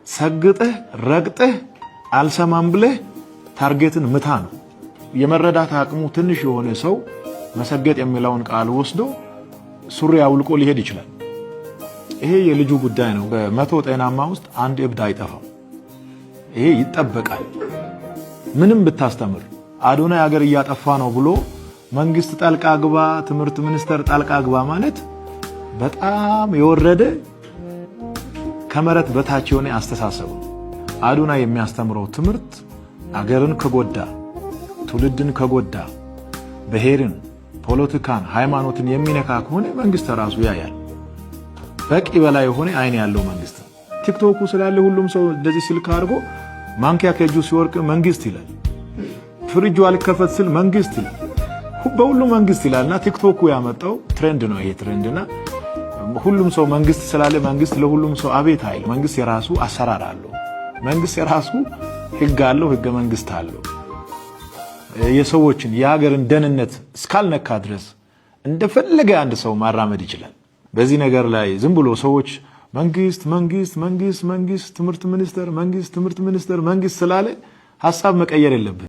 ሰግጠህ ረግጠህ አልሰማም ብለህ ታርጌትን ምታ ነው። የመረዳት አቅሙ ትንሽ የሆነ ሰው መሰገጥ የሚለውን ቃል ወስዶ ሱሪ አውልቆ ሊሄድ ይችላል። ይሄ የልጁ ጉዳይ ነው። በመቶ ጤናማ ውስጥ አንድ እብድ አይጠፋም። ይሄ ይጠበቃል። ምንም ብታስተምር አዶናይ ሀገር እያጠፋ ነው ብሎ መንግስት ጣልቃ ግባ፣ ትምህርት ሚኒስቴር ጣልቃ ግባ ማለት በጣም የወረደ ከመረት በታች የሆነ አስተሳሰብ። አዶናይ የሚያስተምረው ትምህርት አገርን ከጎዳ፣ ትውልድን ከጎዳ፣ ብሔርን፣ ፖለቲካን፣ ሃይማኖትን የሚነካ ከሆነ መንግስት ራሱ ያያል። በቂ በላይ የሆነ አይን ያለው መንግስት። ቲክቶኩ ስላለ ሁሉም ሰው እንደዚህ ስልክ አድርጎ ማንኪያ ከእጁ ሲወርቅ መንግስት ይላል። ፍሪጁ አልከፈት ሲል መንግስት ይላል። በሁሉ መንግስት ይላልና ቲክቶኩ ያመጣው ትሬንድ ነው። ይሄ ትሬንድና ሁሉም ሰው መንግስት ስላለ መንግስት ለሁሉም ሰው አቤት አይል። መንግስት የራሱ አሰራር አለው። መንግስት የራሱ ህግ አለው፣ ህገ መንግስት አለው። የሰዎችን የሀገርን ደህንነት እስካልነካ ድረስ እንደፈለገ አንድ ሰው ማራመድ ይችላል። በዚህ ነገር ላይ ዝም ብሎ ሰዎች መንግስት ትምህርት ሚኒስቴር መንግስት ስላለ ሐሳብ መቀየር የለብን።